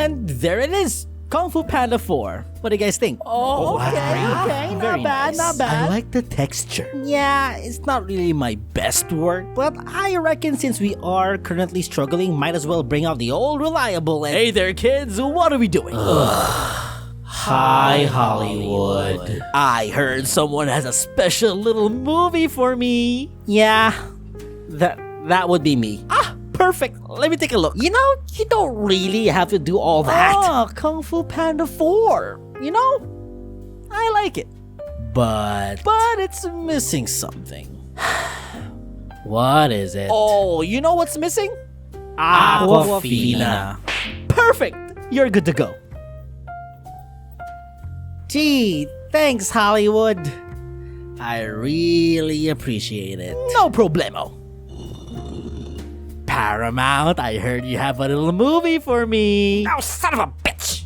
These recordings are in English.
And there it is, Kung Fu Panda 4. What do you guys think? Oh, okay, Very nice. not bad. I like the texture. Yeah, it's not really my best work, but I reckon since we are currently struggling, might as well bring out the old reliable and... Hey there, kids, what are we doing? Hi, Hollywood. I heard someone has a special little movie for me. Yeah, that would be me. Perfect. Let me take a look. You know, you don't really have to do all that. Kung Fu Panda 4. You know, I like it. But it's missing something. What is it? Oh, you know what's missing? Aquafina. Perfect. You're good to go. Gee, thanks, Hollywood. I really appreciate it. No problemo. Paramount, I heard you have a little movie for me. Oh, son of a bitch!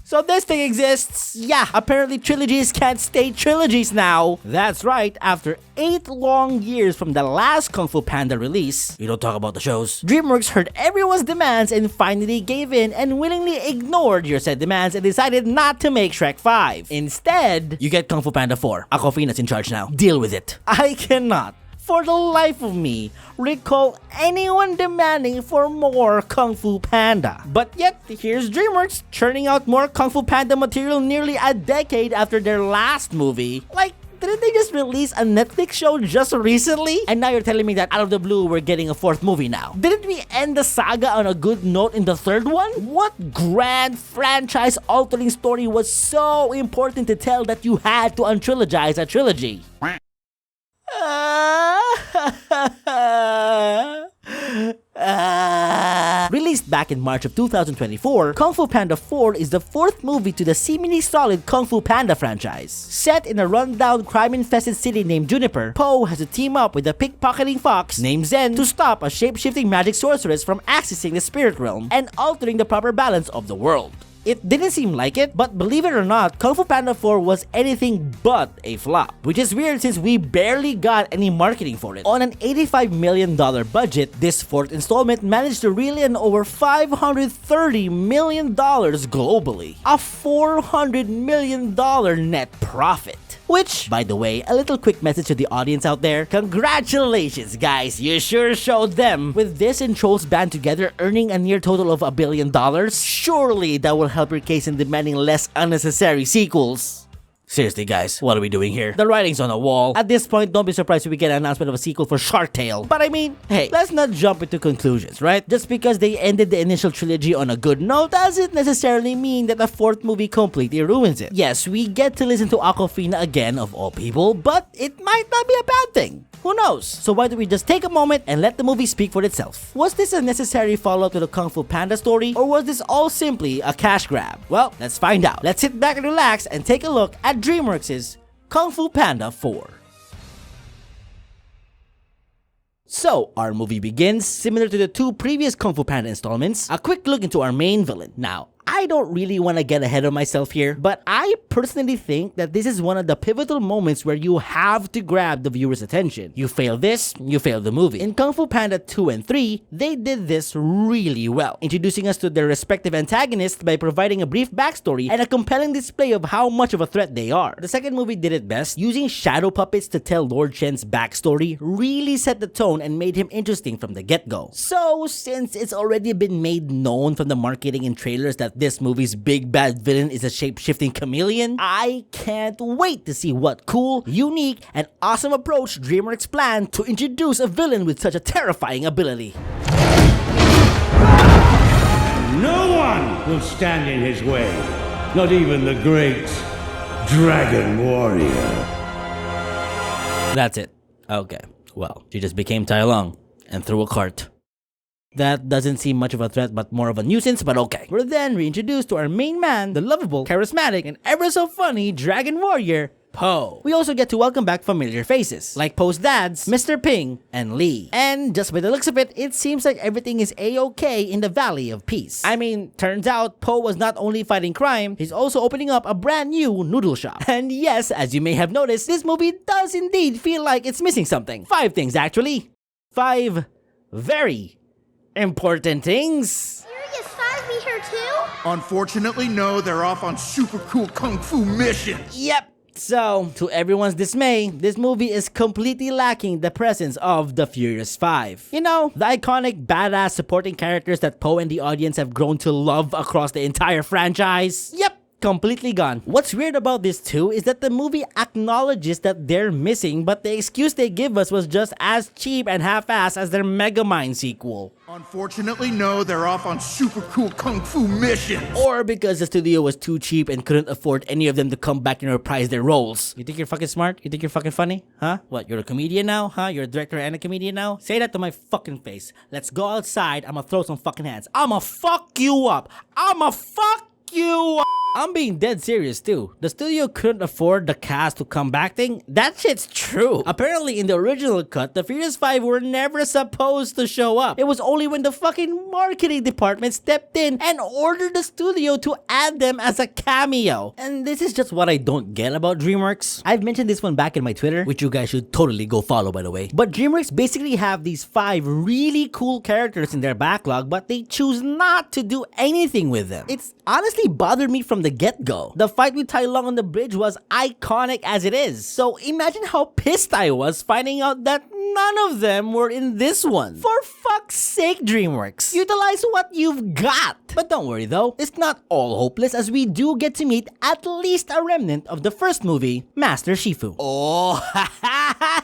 So this thing exists. Yeah, apparently trilogies can't stay trilogies now. That's right, after 8 long years from the last Kung Fu Panda release, we don't talk about the shows, DreamWorks heard everyone's demands and finally gave in and willingly ignored your said demands and decided not to make Shrek 5. Instead, you get Kung Fu Panda 4. Aquafina's in charge now. Deal with it. I cannot, for the life of me, recall anyone demanding for more Kung Fu Panda. But yet, here's DreamWorks churning out more Kung Fu Panda material nearly a decade after their last movie. Like, didn't they just release a Netflix show just recently? And now you're telling me that out of the blue, we're getting a 4th movie now. Didn't we end the saga on a good note in the 3rd one? What grand franchise-altering story was so important to tell that you had to untrilogize a trilogy? Released back in March of 2024, Kung Fu Panda 4 is the 4th movie to the seemingly solid Kung Fu Panda franchise. Set in a rundown crime-infested city named Juniper, Po has to team up with a pickpocketing fox named Zhen to stop a shape-shifting magic sorceress from accessing the spirit realm and altering the proper balance of the world. It didn't seem like it, but believe it or not, Kung Fu Panda 4 was anything but a flop. Which is weird since we barely got any marketing for it. On an $85 million budget, this 4th installment managed to reel in over $530 million globally. A $400 million net profit. Which, by the way, a little quick message to the audience out there. Congratulations, guys. You sure showed them. With this and Trolls band together earning a near total of $1 billion, surely that will help your case in demanding less unnecessary sequels. Seriously, guys, what are we doing here? The writing's on the wall. At this point, don't be surprised if we get an announcement of a sequel for Shark Tale. But I mean, hey, let's not jump into conclusions, right? Just because they ended the initial trilogy on a good note doesn't necessarily mean that the 4th movie completely ruins it. Yes, we get to listen to Aquafina again, of all people, but it might not be a bad thing. Who knows? So why don't we just take a moment and let the movie speak for itself? Was this a necessary follow-up to the Kung Fu Panda story, or was this all simply a cash grab? Well, let's find out. Let's sit back and relax and take a look at DreamWorks' Kung Fu Panda 4. So, our movie begins similar to the 2 previous Kung Fu Panda installments, a quick look into our main villain. Now, I don't really want to get ahead of myself here, but I personally think that this is one of the pivotal moments where you have to grab the viewer's attention. You fail this, you fail the movie. In Kung Fu Panda 2 and 3, they did this really well, introducing us to their respective antagonists by providing a brief backstory and a compelling display of how much of a threat they are. The second movie did it best, using shadow puppets to tell Lord Shen's backstory really set the tone and made him interesting from the get-go. So, since it's already been made known from the marketing and trailers that this movie's big bad villain is a shape-shifting chameleon, I can't wait to see what cool, unique, and awesome approach DreamWorks planned to introduce a villain with such a terrifying ability. No one will stand in his way, not even the great Dragon Warrior. That's it. Okay, well, she just became Tai Lung and threw a cart. That doesn't seem much of a threat, but more of a nuisance, but okay. We're then reintroduced to our main man, the lovable, charismatic, and ever so funny Dragon Warrior, Po. We also get to welcome back familiar faces, like Po's dads, Mr. Ping, and Lee. And just by the looks of it, it seems like everything is a-okay in the Valley of Peace. I mean, turns out Po was not only fighting crime, he's also opening up a brand new noodle shop. And yes, as you may have noticed, this movie does indeed feel like it's missing something. 5 things, actually. 5 very important things. Serious 5 be here too? Unfortunately, no, they're off on super cool Kung Fu missions. Yep. So, to everyone's dismay, this movie is completely lacking the presence of the Furious Five. You know, the iconic badass supporting characters that Poe and the audience have grown to love across the entire franchise. Yep. Completely gone. What's weird about this too is that the movie acknowledges that they're missing, but the excuse they give us was just as cheap and half-assed as their Megamind sequel. Unfortunately, no, they're off on super cool Kung Fu missions. Or because the studio was too cheap and couldn't afford any of them to come back and reprise their roles. You think you're fucking smart? You think you're fucking funny? Huh? What, you're a comedian now? Huh? You're a director and a comedian now? Say that to my fucking face. Let's go outside, I'ma throw some fucking hands. I'ma fuck you up. I'ma fuck you up. I'm being dead serious too. The studio couldn't afford the cast to come back thing? That shit's true. Apparently in the original cut, the Furious Five were never supposed to show up. It was only when the fucking marketing department stepped in and ordered the studio to add them as a cameo. And this is just what I don't get about DreamWorks. I've mentioned this one back in my Twitter, which you guys should totally go follow by the way. But DreamWorks basically have these 5 really cool characters in their backlog, but they choose not to do anything with them. It's honestly bothered me from the get-go. The fight with Tai Lung on the bridge was iconic as it is. So imagine how pissed I was finding out that none of them were in this one. For fuck's sake, DreamWorks. Utilize what you've got. But don't worry though, it's not all hopeless as we do get to meet at least a remnant of the first movie, Master Shifu. Oh,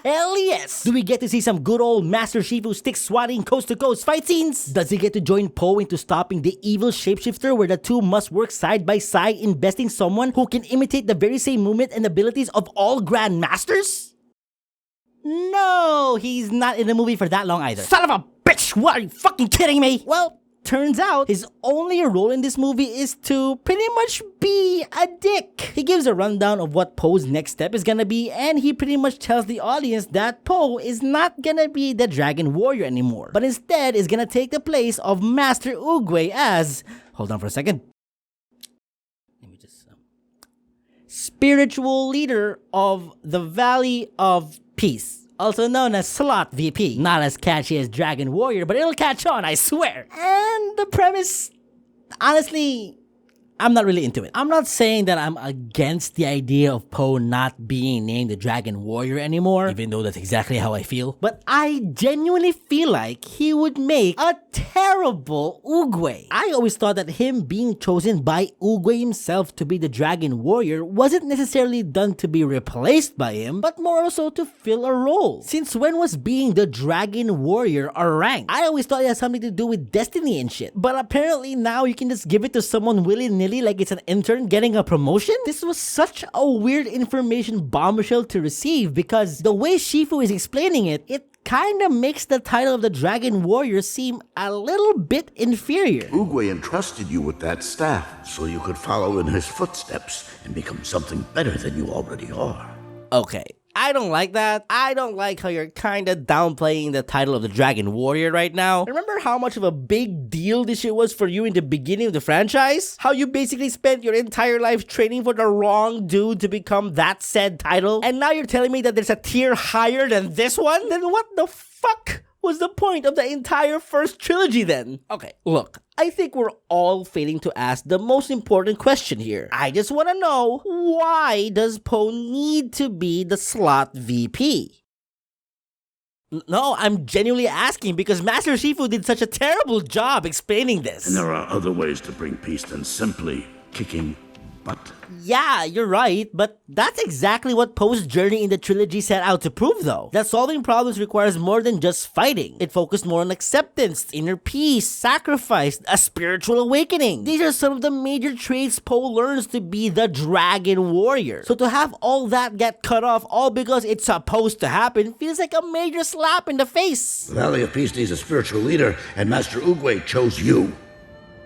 hell yes! Do we get to see some good old Master Shifu stick swatting coast-to-coast fight scenes? Does he get to join Poe into stopping the evil shapeshifter where the two must work side by side in besting someone who can imitate the very same movement and abilities of all Grand Masters? No, he's not in the movie for that long either. Son of a bitch! What, are you fucking kidding me? Well, turns out his only role in this movie is to pretty much be a dick. He gives a rundown of what Poe's next step is gonna be, and he pretty much tells the audience that Poe is not gonna be the Dragon Warrior anymore, but instead is gonna take the place of Master ᵒᵒ as... Hold on for a second. Let me just... spiritual leader of the Valley of Peace, also known as Slot VP. Not as catchy as Dragon Warrior, but it'll catch on, I swear. And the premise, honestly, I'm not really into it. I'm not saying that I'm against the idea of Poe not being named the Dragon Warrior anymore, even though that's exactly how I feel. But I genuinely feel like he would make a terrible ᵒᵒ. I always thought that him being chosen by ᵒᵒ himself to be the Dragon Warrior wasn't necessarily done to be replaced by him, but more so to fill a role. Since when was being the Dragon Warrior a rank? I always thought it had something to do with destiny and shit. But apparently now you can just give it to someone willy-nilly like it's an intern getting a promotion? This was such a weird information bombshell to receive because the way Shifu is explaining it, it kinda makes the title of the Dragon Warrior seem a little bit inferior. ᵒᵒ entrusted you with that staff so you could follow in his footsteps and become something better than you already are. Okay, I don't like that. I don't like how you're kinda downplaying the title of the Dragon Warrior right now. Remember how much of a big deal this shit was for you in the beginning of the franchise? How you basically spent your entire life training for the wrong dude to become that said title? And now you're telling me that there's a tier higher than this one? Then what the fuck was the point of the entire first trilogy then? Okay, look, I think we're all failing to ask the most important question here. I just want to know, why does Poe need to be the Slot VP? No, I'm genuinely asking because Master Shifu did such a terrible job explaining this. And there are other ways to bring peace than simply kicking butt. Yeah, you're right, but that's exactly what Poe's journey in the trilogy set out to prove though. That solving problems requires more than just fighting. It focused more on acceptance, inner peace, sacrifice, a spiritual awakening. These are some of the major traits Poe learns to be the Dragon Warrior. So to have all that get cut off all because it's supposed to happen feels like a major slap in the face. The Valley of Peace needs a spiritual leader, and Master ᵒᵒ chose you.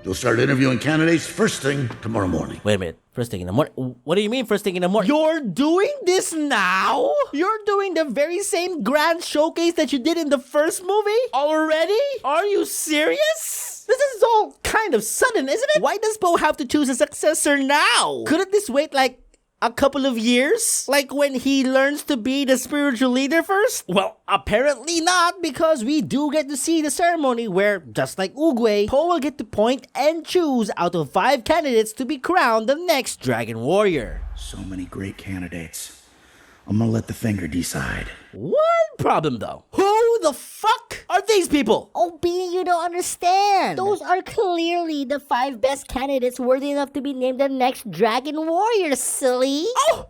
You'll start interviewing candidates first thing tomorrow morning. Wait a minute. First thing in the morning? What do you mean first thing in the morning? You're doing this now? You're doing the very same grand showcase that you did in the first movie? Already? Are you serious? This is all kind of sudden, isn't it? Why does Poe have to choose a successor now? Couldn't this wait like A couple of years? Like when he learns to be the spiritual leader first? Well, apparently not, because we do get to see the ceremony where, just like ᵒᵒ, Po will get to point and choose out of 5 candidates to be crowned the next Dragon Warrior. So many great candidates. I'm gonna let the finger decide. One problem though. Who the fuck are these people? Oh, Beanie, you don't understand. Those are clearly the 5 best candidates worthy enough to be named the next Dragon Warrior, silly. Oh!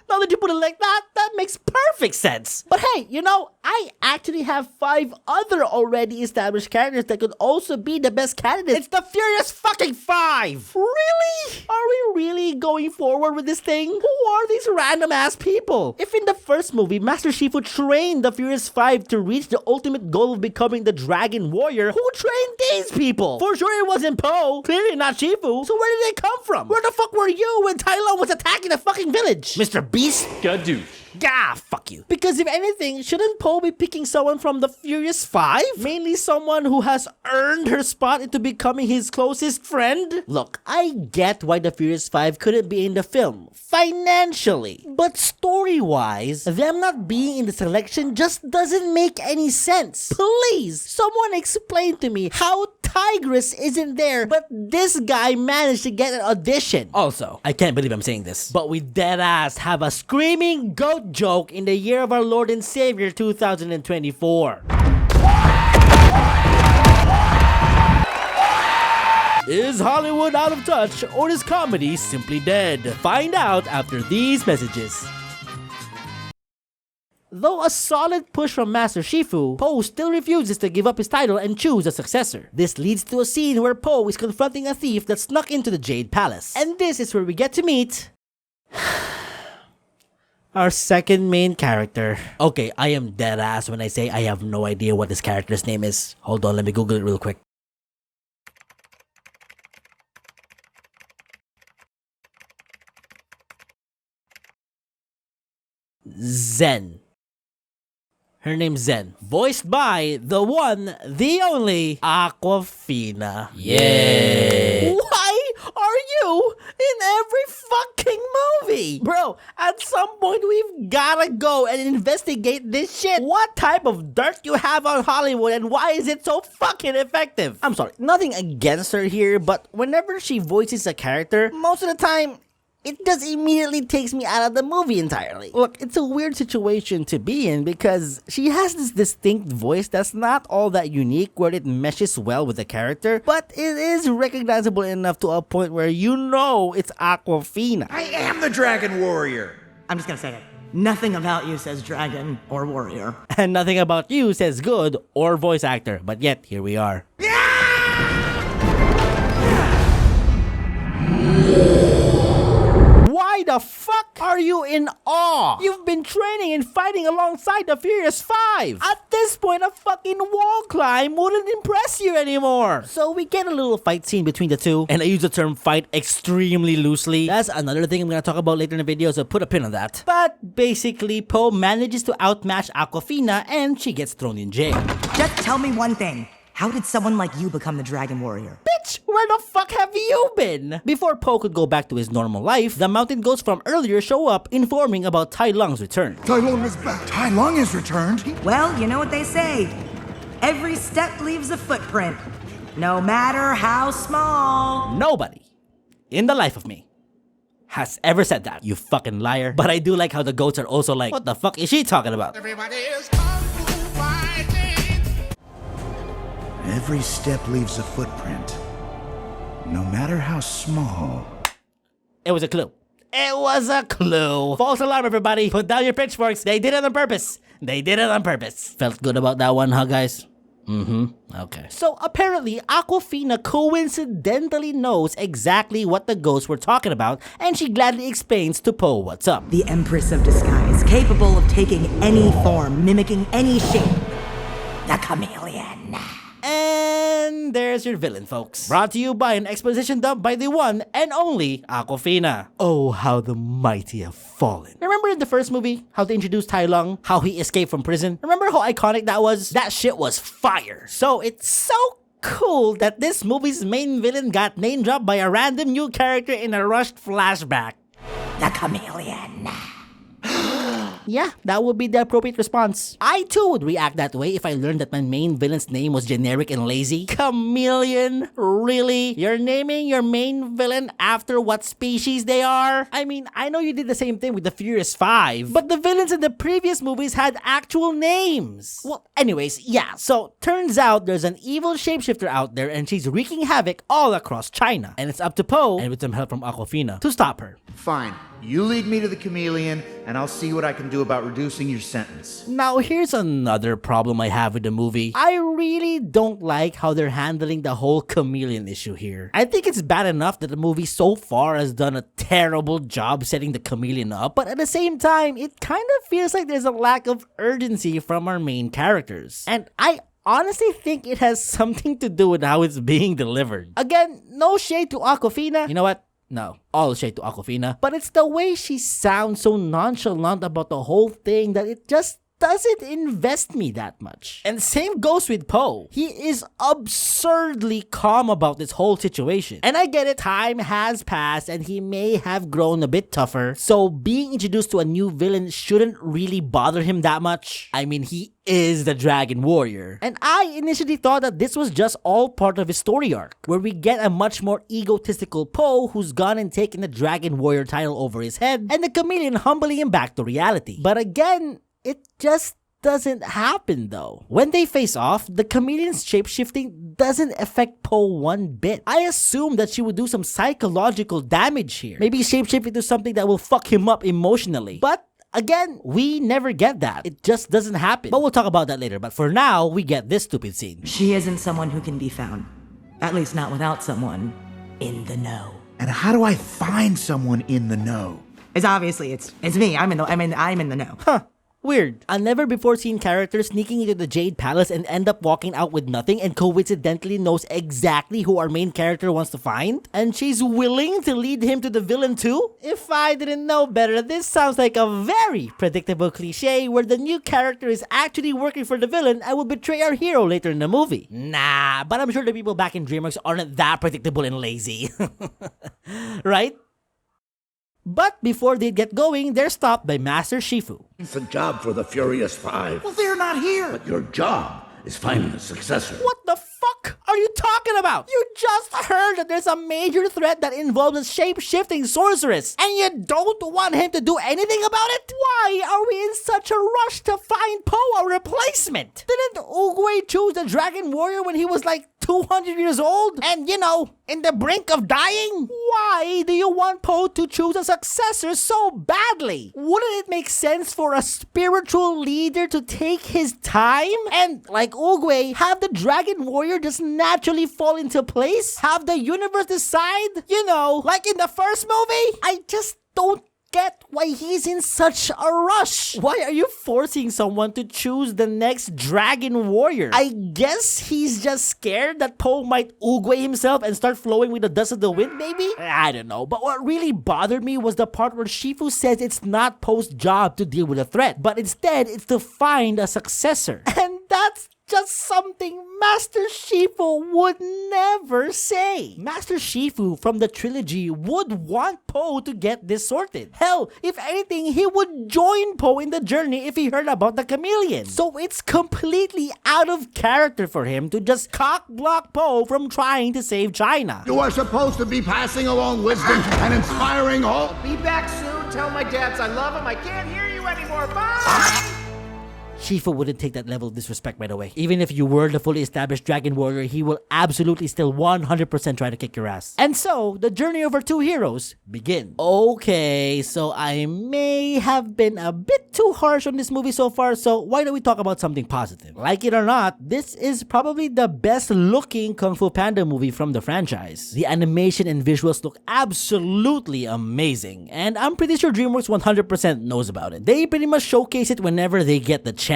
Now that you put it like that, that makes perfect sense. But hey, you know, I actually have 5 other already established characters that could also be the best candidates. It's the Furious fucking 5! Really? Are we really going forward with this thing? Who are these random ass people? If in the first movie, Master Shifu trained the Furious 5 to reach the ultimate goal of becoming the Dragon Warrior, who trained these people? For sure it wasn't Po, clearly not Shifu, so where did they come from? Where the fuck were you when Tai Lung was attacking the fucking village? Mr. Beast? Gadoosh. Gah, fuck you. Because if anything, shouldn't Po be picking someone from the Furious 5? Mainly someone who has earned her spot into becoming his closest friend? Look, I get why the Furious 5 couldn't be in the film, financially. But story-wise, them not being in the selection just doesn't make any sense. Please, someone explain to me how Tigress isn't there, but this guy managed to get an audition. Also, I can't believe I'm saying this, but we deadass have a screaming goat joke in the year of our Lord and Savior 2024. Is Hollywood out of touch, or is comedy simply dead? Find out after these messages. Though a solid push from Master Shifu, Po still refuses to give up his title and choose a successor. This leads to a scene where Po is confronting a thief that snuck into the Jade Palace. And this is where we get to meet our second main character. Okay, I am dead ass when I say I have no idea what this character's name is. Hold on, let me Google it real quick. Zhen. Her name's Zhen. Voiced by the one, the only, Awkwafina. Yay! Why are you in every fucking movie? Bro, at some point we've gotta go and investigate this shit. What type of dirt you have on Hollywood and why is it so fucking effective? I'm sorry, nothing against her here, but whenever she voices a character, most of the time, it just immediately takes me out of the movie entirely. Look, it's a weird situation to be in because she has this distinct voice that's not all that unique where it meshes well with the character, but it is recognizable enough to a point where you know it's Awkwafina. I am the Dragon Warrior. I'm just gonna say it. Nothing about you says dragon or warrior. And nothing about you says good or voice actor, but yet here we are. Why the fuck are you in awe? You've been training and fighting alongside the Furious 5. At this point, a fucking wall climb wouldn't impress you anymore. So we get a little fight scene between the two, and I use the term fight extremely loosely. That's another thing I'm gonna talk about later in the video, so put a pin on that. But basically, Po manages to outmatch Awkwafina, and she gets thrown in jail. Just tell me one thing. How did someone like you become the Dragon Warrior? Bitch, where the fuck have you been? Before Po could go back to his normal life, the mountain ghosts from earlier show up informing about Tai Lung's return. Tai Lung is back. Tai Lung has returned. Well, you know what they say. Every step leaves a footprint, no matter how small. Nobody in the life of me has ever said that, you fucking liar. But I do like how the goats are also like, what the fuck is she talking about? Everybody is kung fu fighting. Every step leaves a footprint, no matter how small. It was a clue. It was a clue. False alarm, everybody. Put down your pitchforks. They did it on purpose. They did it on purpose. Felt good about that one, huh, guys? Okay. So apparently, Awkwafina coincidentally knows exactly what the ghosts were talking about, and she gladly explains to Po what's up. The Empress of Disguise, capable of taking any form, mimicking any shape. The Chameleon. And there's your villain, folks. Brought to you by an exposition dump by the one and only Awkwafina. Oh, how the mighty have fallen. Remember in the first movie, how they introduced Tai Lung, how he escaped from prison? Remember how iconic that was? That shit was fire. So it's so cool that this movie's main villain got name dropped by a random new character in a rushed flashback. the chameleon. Yeah, that would be the appropriate response. I too would react that way if I learned that my main villain's name was generic and lazy. Chameleon? Really? You're naming your main villain after what species they are? I mean, I know you did the same thing with the Furious 5, but the villains in the previous movies had actual names. Well, anyways, yeah, so turns out there's an evil shapeshifter out there and she's wreaking havoc all across China. And it's up to Po, and with some help from Awkwafina, to stop her. Fine. You lead me to the chameleon, and I'll see what I can do about reducing your sentence. Now, here's another problem I have with the movie. I really don't like how they're handling the whole chameleon issue here. I think it's bad enough that the movie so far has done a terrible job setting the chameleon up, but at the same time, it kind of feels like there's a lack of urgency from our main characters. And I honestly think it has something to do with how it's being delivered. Again, no shade to Awkwafina. You know what? No, all shade to Awkwafina. But it's the way she sounds so nonchalant about the whole thing that it just doesn't invest me that much. And same goes with Po. He is absurdly calm about this whole situation. And I get it, time has passed and he may have grown a bit tougher, so being introduced to a new villain shouldn't really bother him that much. I mean, he is the Dragon Warrior. And I initially thought that this was just all part of his story arc, where we get a much more egotistical Po who's gone and taken the Dragon Warrior title over his head, and the chameleon humbling him back to reality. But again, it just doesn't happen though. When they face off, the chameleon's shapeshifting doesn't affect Po one bit. I assume that she would do some psychological damage here. Maybe shapeshift into something that will fuck him up emotionally. But again, we never get that. It just doesn't happen. But we'll talk about that later. But for now, we get this stupid scene. She isn't someone who can be found. At least not without someone in the know. And how do I find someone in the know? It's obviously it's me. I'm in the know. Huh. Weird. A never before seen character sneaking into the Jade Palace and end up walking out with nothing and coincidentally knows exactly who our main character wants to find? And she's willing to lead him to the villain too? If I didn't know better, this sounds like a very predictable cliche where the new character is actually working for the villain and will betray our hero later in the movie. Nah, but I'm sure the people back in DreamWorks aren't that predictable and lazy. Right? But before they get going, they're stopped by Master Shifu. It's a job for the Furious Five. Well, they're not here. But your job is finding a successor. What the fuck are you talking about? You just heard that there's a major threat that involves a shape-shifting sorceress, and you don't want him to do anything about it? Why are we in such a rush to find Po a replacement? Didn't Oogway choose the Dragon Warrior when he was like 200 years old? And, you know, in the brink of dying? Why do you want Po to choose a successor so badly? Wouldn't it make sense for a spiritual leader to take his time and, like Oogway, have the Dragon Warrior just naturally fall into place? Have the universe decide? You know, like in the first movie? I just don't get why he's in such a rush. Why are you forcing someone to choose the next Dragon Warrior? I guess he's just scared that Po might Oogway himself and start flowing with the dust of the wind, maybe? I don't know. But what really bothered me was the part where Shifu says it's not Po's job to deal with a threat, but instead it's to find a successor. And that's just something Master Shifu would never say. Master Shifu from the Trilogy would want Po to get this sorted. Hell, if anything, he would join Po in the journey if he heard about the chameleon. So it's completely out of character for him to just cock-block Po from trying to save China. You are supposed to be passing along wisdom and inspiring all. Be back soon. Tell my dads I love him. I can't hear you anymore. Bye! Shifu wouldn't take that level of disrespect, by the way. Even if you were the fully established Dragon Warrior, he will absolutely still 100% try to kick your ass. And so, the journey of our two heroes begins. Okay, so I may have been a bit too harsh on this movie so far, so why don't we talk about something positive? Like it or not, this is probably the best looking Kung Fu Panda movie from the franchise. The animation and visuals look absolutely amazing, and I'm pretty sure DreamWorks 100% knows about it. They pretty much showcase it whenever they get the chance.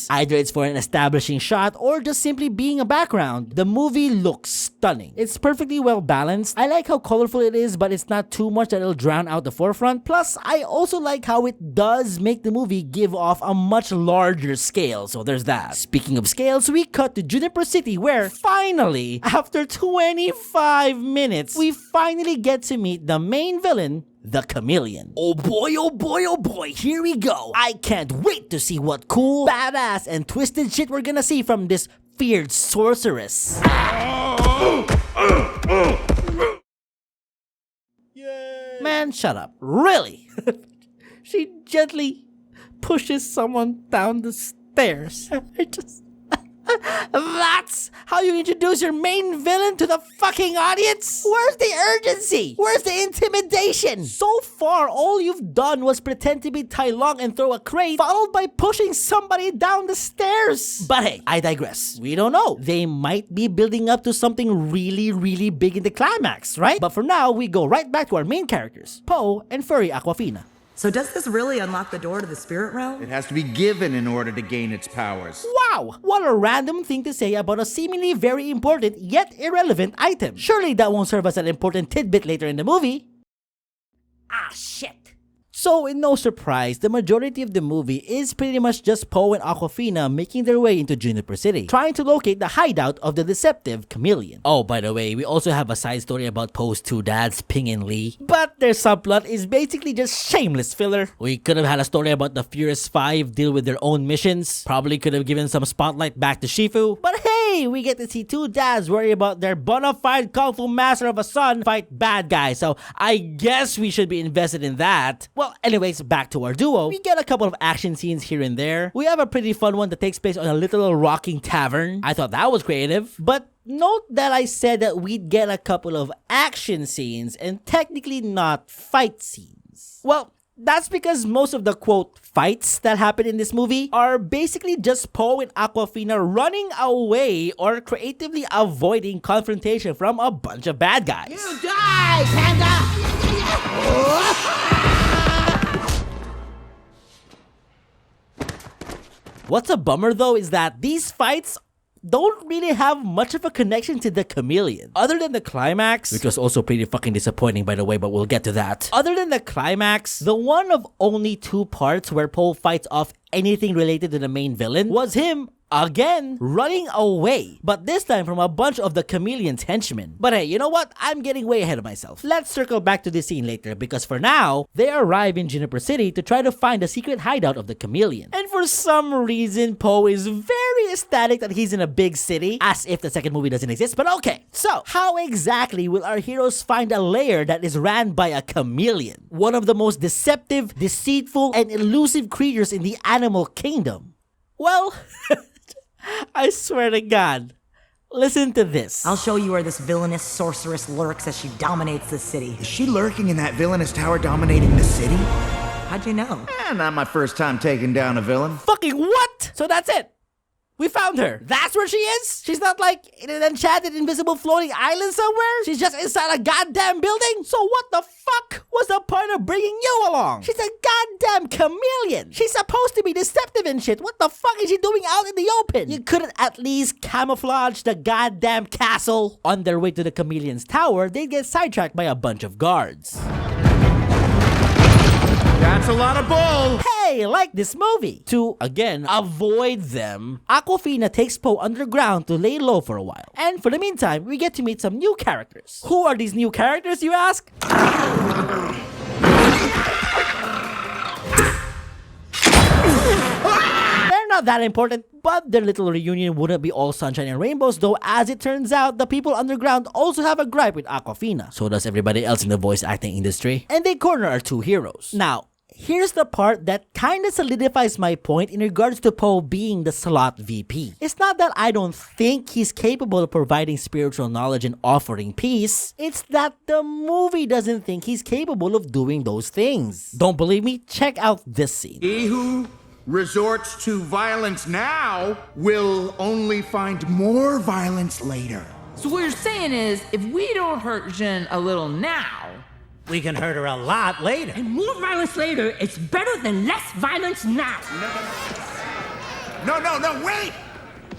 Either it's for an establishing shot or just simply being a background. The movie looks stunning. It's perfectly well balanced. I like how colorful it is, but it's not too much that it'll drown out the forefront. Plus, I also like how it does make the movie give off a much larger scale, so there's that. Speaking of scales, we cut to Juniper City where, finally, after 25 minutes, we finally get to meet the main villain, the Chameleon. Oh boy, oh boy, oh boy, here we go. I can't wait to see what cool, badass, and twisted shit we're gonna see from this feared sorceress. Man, shut up. Really? She gently pushes someone down the stairs. That's how you introduce your main villain to the fucking audience? Where's the urgency? Where's the intimidation? So far, all you've done was pretend to be Tai Lung and throw a crate, followed by pushing somebody down the stairs. But hey, I digress. We don't know. They might be building up to something really, really big in the climax, right? But for now, we go right back to our main characters, Po and furry Awkwafina. So does this really unlock the door to the spirit realm? It has to be given in order to gain its powers. Wow! What a random thing to say about a seemingly very important yet irrelevant item. Surely that won't serve as an important tidbit later in the movie. Ah, shit. So, in no surprise, the majority of the movie is pretty much just Po and Awkwafina making their way into Juniper City, trying to locate the hideout of the deceptive Chameleon. Oh, by the way, we also have a side story about Po's two dads, Ping and Lee. But their subplot is basically just shameless filler. We could have had a story about the Furious Five deal with their own missions. Probably could have given some spotlight back to Shifu. But hey, we get to see two dads worry about their bona fide kung fu master of a son fight bad guys. So I guess we should be invested in that. Well, anyways, back to our duo. We get a couple of action scenes here and there. We have a pretty fun one that takes place on a little rocking tavern. I thought that was creative. But note that I said that we'd get a couple of action scenes and technically not fight scenes. Well, that's because most of the quote fights that happen in this movie are basically just Po and Awkwafina running away or creatively avoiding confrontation from a bunch of bad guys. You die, Panda! What's a bummer though is that these fights don't really have much of a connection to the Chameleon. Other than the climax, which was also pretty fucking disappointing by the way, but we'll get to that. Other than the climax, the one of only two parts where Po fights off anything related to the main villain was him again running away, but this time from a bunch of the Chameleon's henchmen. But hey, you know what? I'm getting way ahead of myself. Let's circle back to this scene later because for now, they arrive in Juniper City to try to find the secret hideout of the Chameleon. And for some reason, Po is very ecstatic that he's in a big city, as if the second movie doesn't exist, but okay. So, how exactly will our heroes find a lair that is ran by a chameleon? One of the most deceptive, deceitful, and elusive creatures in the animal kingdom. Well, I swear to God. Listen to this. I'll show you where this villainous sorceress lurks as she dominates the city. Is she lurking in that villainous tower dominating the city? How'd you know? Not my first time taking down a villain. Fucking what? So that's it. We found her. That's where she is? She's not like in an enchanted invisible floating island somewhere? She's just inside a goddamn building? So what the fuck was the point of bringing you along? She's a goddamn chameleon. She's supposed to be deceptive and shit. What the fuck is she doing out in the open? You couldn't at least camouflage the goddamn castle? On their way to the chameleon's tower, they'd get sidetracked by a bunch of guards. That's a lot of bull! Hey, like this movie. To, again, avoid them, Awkwafina takes Po underground to lay low for a while. And for the meantime, we get to meet some new characters. Who are these new characters, you ask? They're not that important, but their little reunion wouldn't be all sunshine and rainbows though, as it turns out the people underground also have a gripe with Awkwafina. So does everybody else in the voice acting industry. And they corner our two heroes. Now, here's the part that kinda solidifies my point in regards to Po being the slot VP. It's not that I don't think he's capable of providing spiritual knowledge and offering peace. It's that the movie doesn't think he's capable of doing those things. Don't believe me? Check out this scene. He who resorts to violence now will only find more violence later. So what you're saying is, if we don't hurt Zhen a little now, we can hurt her a lot later. And more violence later is better than less violence now. No, wait!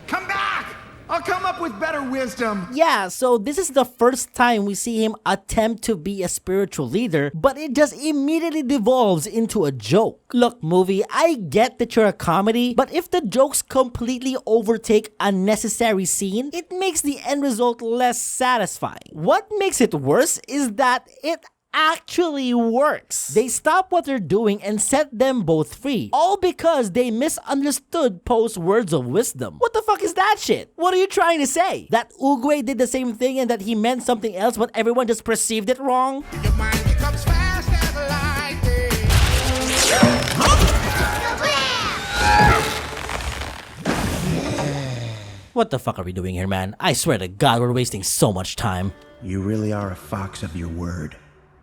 Come back! I'll come up with better wisdom. Yeah, so this is the first time we see him attempt to be a spiritual leader, but it just immediately devolves into a joke. Look, movie, I get that you're a comedy, but if the jokes completely overtake a necessary scene, it makes the end result less satisfying. What makes it worse is that it actually works. They stop what they're doing and set them both free. All because they misunderstood Po's words of wisdom. What the fuck is that shit? What are you trying to say? That ᵒᵒ did the same thing and that he meant something else but everyone just perceived it wrong? Your mind becomes fast as lightning. What the fuck are we doing here, man? I swear to God, we're wasting so much time. You really are a fox of your word.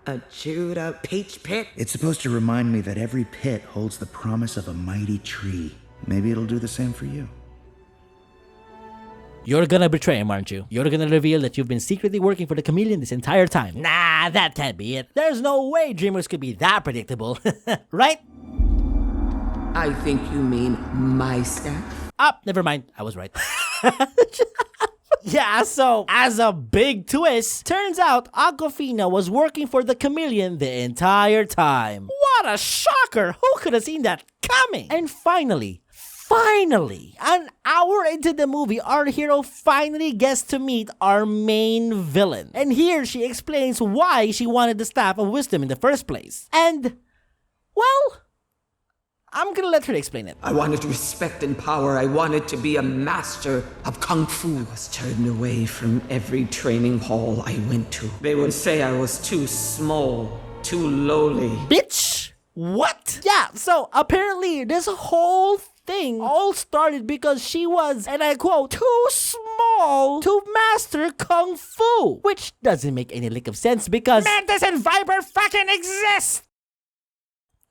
A chewed up peach pit? It's supposed to remind me that every pit holds the promise of a mighty tree. Maybe it'll do the same for you. You're gonna betray him, aren't you? You're gonna reveal that you've been secretly working for the Chameleon this entire time. Nah, that can't be it. There's no way DreamWorks could be that predictable. Right? I think you mean my staff. Never mind. I was right. Yeah, so, as a big twist, turns out Awkwafina was working for the Chameleon the entire time. What a shocker! Who could have seen that coming? And finally, an hour into the movie, our hero finally gets to meet our main villain. And here she explains why she wanted the Staff of Wisdom in the first place. And, well, I'm gonna let her explain it. I wanted respect and power. I wanted to be a master of Kung Fu. I was turned away from every training hall I went to. They would say I was too small, too lowly. Bitch! What? Yeah, so apparently this whole thing all started because she was, and I quote, too small to master Kung Fu. Which doesn't make any lick of sense because Mantis and Viper fucking exist!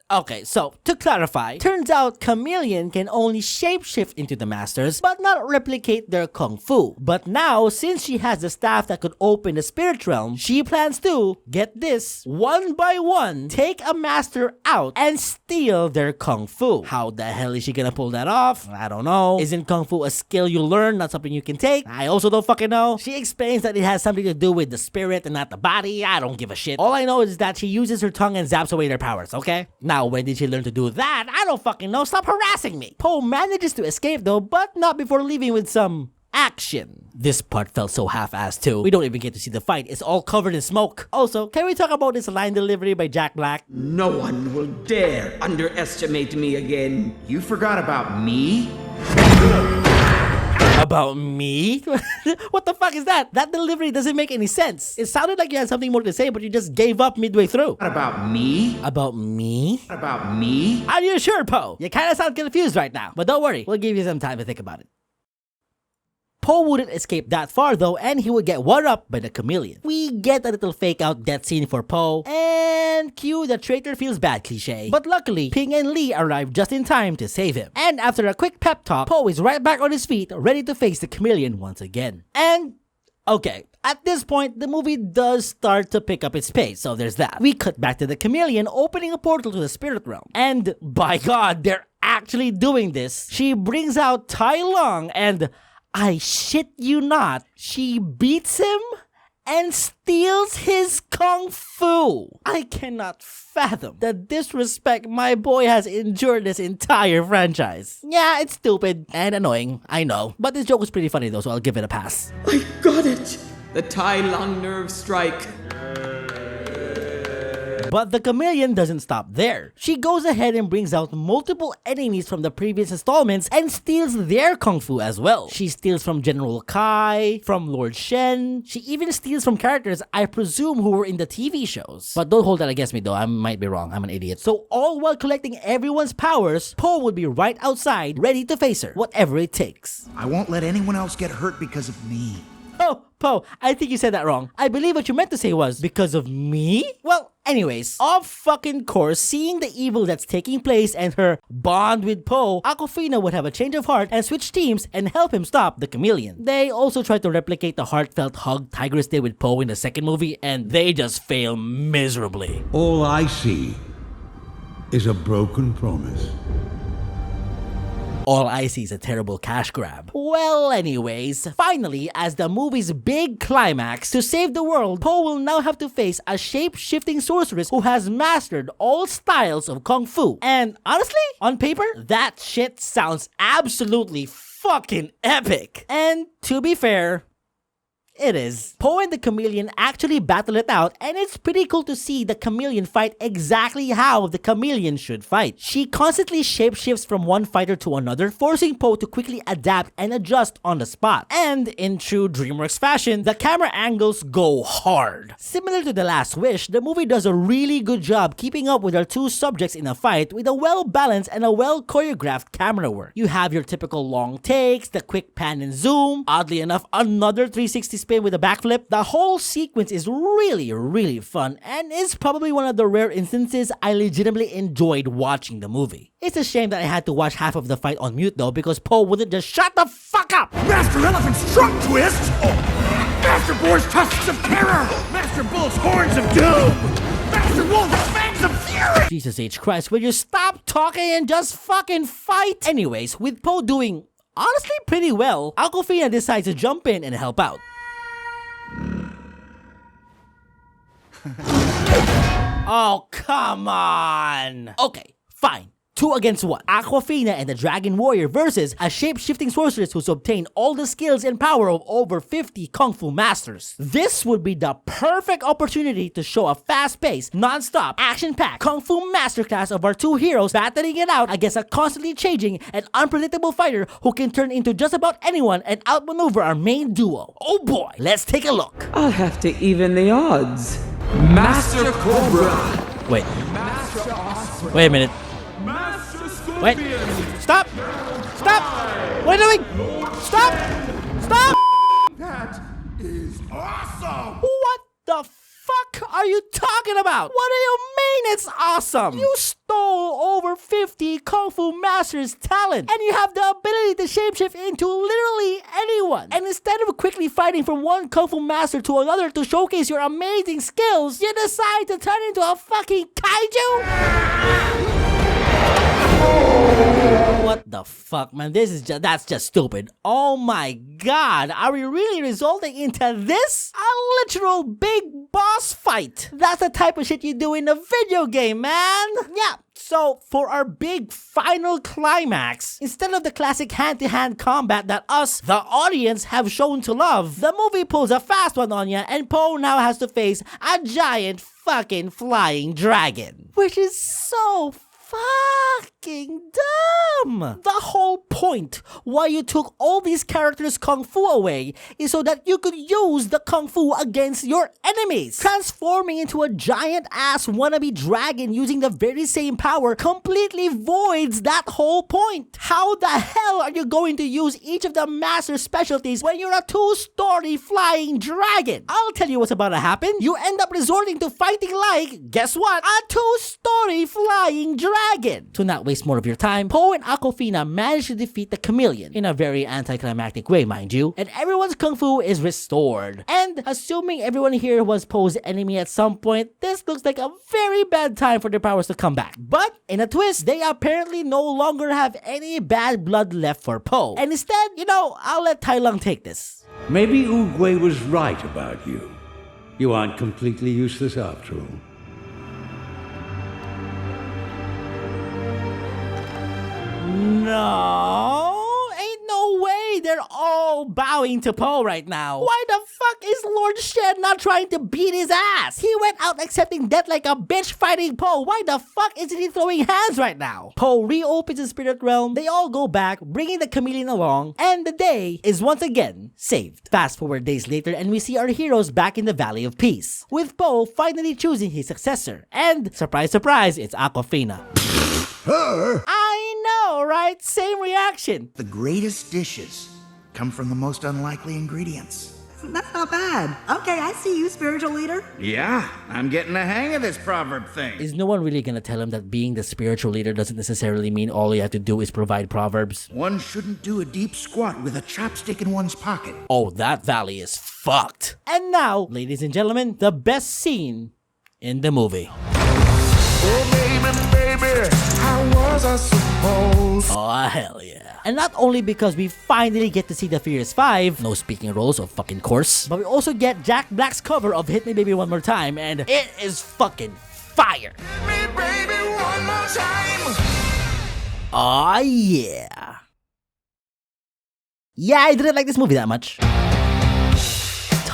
Okay, so, to clarify, turns out Chameleon can only shapeshift into the masters, but not replicate their kung fu. But now, since she has the staff that could open the spirit realm, she plans to, get this, one by one, take a master out and steal their kung fu. How the hell is she gonna pull that off? I don't know. Isn't kung fu a skill you learn, not something you can take? I also don't fucking know. She explains that it has something to do with the spirit and not the body. I don't give a shit. All I know is that she uses her tongue and zaps away their powers, okay? Now, when did she learn to do that? I don't fucking know. Stop harassing me. Po manages to escape though, but not before leaving with some action. This part felt so half-assed too. We don't even get to see the fight. It's all covered in smoke. Also, can we talk about this line delivery by Jack Black? No one will dare underestimate me again. You forgot about me? About me? What the fuck is that? That delivery doesn't make any sense. It sounded like you had something more to say, but you just gave up midway through. About me? About me? About me? Are you sure, Po? You kinda sound confused right now. But don't worry, we'll give you some time to think about it. Po wouldn't escape that far though, and he would get one-up by the Chameleon. We get a little fake-out death scene for Po, and cue the traitor feels bad cliche. But luckily, Ping and Lee arrive just in time to save him. And after a quick pep talk, Po is right back on his feet, ready to face the Chameleon once again. And okay, at this point, the movie does start to pick up its pace, so there's that. We cut back to the Chameleon opening a portal to the spirit realm. And by God, they're actually doing this. She brings out Tai Lung and I shit you not, she beats him and steals his kung fu. I cannot fathom the disrespect my boy has endured this entire franchise. Yeah, it's stupid and annoying, I know. But this joke was pretty funny though, so I'll give it a pass. I got it! The Tai Lung nerve strike. But the Chameleon doesn't stop there. She goes ahead and brings out multiple enemies from the previous installments and steals their kung fu as well. She steals from General Kai, from Lord Shen. She even steals from characters I presume who were in the TV shows. But don't hold that against me though, I might be wrong, I'm an idiot. So all while collecting everyone's powers, Po would be right outside, ready to face her, whatever it takes. I won't let anyone else get hurt because of me. Oh, Po, I think you said that wrong. I believe what you meant to say was, because of me? Well, anyways, off fucking course, seeing the evil that's taking place and her bond with Po, Awkwafina would have a change of heart and switch teams and help him stop the Chameleon. They also tried to replicate the heartfelt hug Tigress did with Po in the second movie, and they just fail miserably. All I see is a broken promise. All I see is a terrible cash grab. Well, anyways, finally, as the movie's big climax, to save the world, Po will now have to face a shape-shifting sorceress who has mastered all styles of Kung Fu. And honestly, on paper, that shit sounds absolutely fucking epic. And to be fair, It is. Po and the Chameleon actually battle it out, and it's pretty cool to see the Chameleon fight exactly how the Chameleon should fight. She constantly shapeshifts from one fighter to another, forcing Po to quickly adapt and adjust on the spot. And in true DreamWorks fashion, the camera angles go hard. Similar to The Last Wish, the movie does a really good job keeping up with our two subjects in a fight with a well-balanced and a well-choreographed camera work. You have your typical long takes, the quick pan and zoom, oddly enough, another 360 spin with a backflip. The whole sequence is really fun and is probably one of the rare instances I legitimately enjoyed watching the movie. It's a shame that I had to watch half of the fight on mute though, because Po wouldn't just shut the fuck up! Master Elephant's trunk twist! Master Boar's tusks of terror! Master Bull's horns of doom! Master Wolf's fangs of fury! Jesus H. Christ, will you stop talking and just fucking fight? Anyways, with Po doing honestly pretty well, ᵒᵒⁿ'ᵗ decides to jump in and help out. Oh, come on! Okay, fine. 2 against 1. ᵒᵒⁿ'ᵗ and the Dragon Warrior versus a shape-shifting sorceress who's obtained all the skills and power of over 50 Kung Fu masters. This would be the perfect opportunity to show a fast-paced, non-stop, action-packed Kung Fu masterclass of our two heroes battling it out against a constantly changing and unpredictable fighter who can turn into just about anyone and outmaneuver our main duo. Oh boy, let's take a look. I'll have to even the odds. Master Cobra! Wait. Wait a minute. Wait. Stop! Stop! What are you doing? Stop! Stop! That is awesome! What the fuck are you talking about? What do you mean it's awesome? You stole over 50 Kung Fu Masters' talent, and you have the ability to shapeshift into literally anyone. And instead of quickly fighting from one Kung Fu Master to another to showcase your amazing skills, you decide to turn into a fucking kaiju? What the fuck, man? That's just stupid. Oh my god, are we really resulting into this? A literal big boss fight. That's the type of shit you do in a video game, man. Yeah. So, for our big final climax, instead of the classic hand-to-hand combat that us, the audience, have shown to love, the movie pulls a fast one on ya, and Po now has to face a giant fucking flying dragon. Which is so fucking dumb! The whole point why you took all these characters' Kung Fu away is so that you could use the Kung Fu against your enemies. Transforming into a giant-ass wannabe dragon using the very same power completely voids that whole point. How the hell are you going to use each of the master specialties when you're a 2-story flying dragon? I'll tell you what's about to happen. You end up resorting to fighting like, guess what? A 2-story flying dragon. To not waste more of your time, Po and ᵒᵒⁿ'ᵗ manage to defeat the Chameleon in a very anticlimactic way, mind you, and everyone's Kung Fu is restored. And assuming everyone here was Po's enemy at some point, this looks like a very bad time for their powers to come back. But in a twist, they apparently no longer have any bad blood left for Po. And instead, I'll let Tai Lung take this. Maybe ᵒᵒ was right about you. You aren't completely useless after all. No, ain't no way they're all bowing to Po right now. Why the fuck is Lord Shan not trying to beat his ass? He went out accepting death like a bitch fighting Po. Why the fuck isn't he throwing hands right now? Po reopens his spirit realm, they all go back, bringing the Chameleon along, and the day is once again saved. Fast forward days later and we see our heroes back in the Valley of Peace, with Po finally choosing his successor. And surprise, surprise, it's ᵒᵒⁿ'ᵗ. Her? I know, right? Same reaction. The greatest dishes come from the most unlikely ingredients. That's not bad. Okay, I see you, spiritual leader. Yeah, I'm getting the hang of this proverb thing. Is no one really gonna tell him that being the spiritual leader doesn't necessarily mean all you have to do is provide proverbs? One shouldn't do a deep squat with a chopstick in one's pocket. Oh, that valley is fucked. And now, ladies and gentlemen, the best scene in the movie. Oh, baby, how was I supposed? Oh, hell yeah. And not only because we finally get to see the Furious 5, no speaking roles of fucking course, but we also get Jack Black's cover of Hit Me Baby One More Time, and it is fucking fire. Hit me, baby, one more time. Oh yeah. Yeah, I didn't like this movie that much.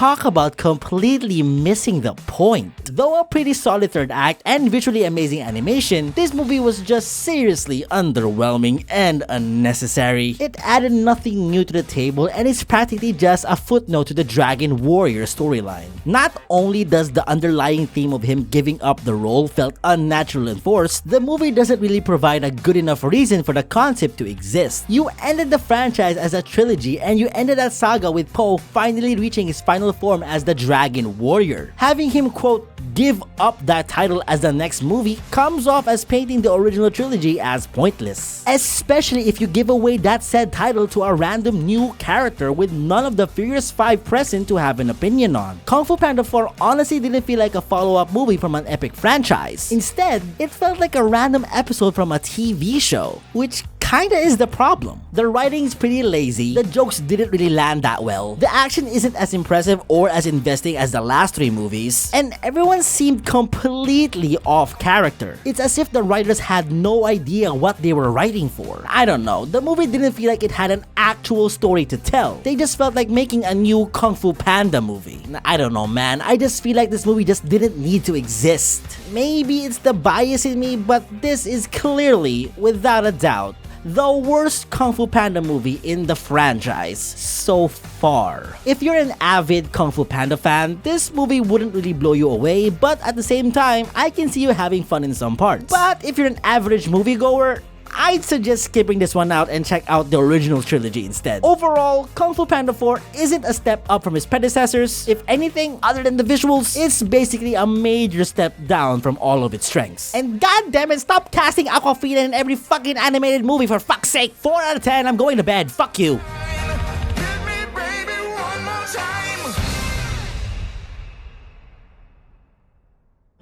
Talk about completely missing the point. Though a pretty solid third act and visually amazing animation, this movie was just seriously underwhelming and unnecessary. It added nothing new to the table and is practically just a footnote to the Dragon Warrior storyline. Not only does the underlying theme of him giving up the role felt unnatural and forced, the movie doesn't really provide a good enough reason for the concept to exist. You ended the franchise as a trilogy and you ended that saga with Po finally reaching his final form as the Dragon Warrior. Having him, quote, give up that title as the next movie comes off as painting the original trilogy as pointless. Especially if you give away that said title to a random new character with none of the Furious 5 present to have an opinion on. Kung Fu Panda 4 honestly didn't feel like a follow-up movie from an epic franchise. Instead, it felt like a random episode from a TV show, which kinda is the problem. The writing's pretty lazy, the jokes didn't really land that well, the action isn't as impressive or as investing as the last 3 movies, and everyone seemed completely off character. It's as if the writers had no idea what they were writing for. I don't know, the movie didn't feel like it had an actual story to tell. They just felt like making a new Kung Fu Panda movie. I don't know, man, I just feel like this movie just didn't need to exist. Maybe it's the bias in me, but this is clearly, without a doubt, the worst Kung Fu Panda movie in the franchise so far. If you're an avid Kung Fu Panda fan, this movie wouldn't really blow you away, but at the same time, I can see you having fun in some parts. But if you're an average moviegoer, I'd suggest skipping this one out and check out the original trilogy instead. Overall, Kung Fu Panda 4 isn't a step up from his predecessors. If anything, other than the visuals, it's basically a major step down from all of its strengths. And goddammit, stop casting Awkwafina in every fucking animated movie for fuck's sake! 4 out of 10, I'm going to bed, fuck you!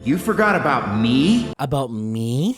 You forgot about me? About me?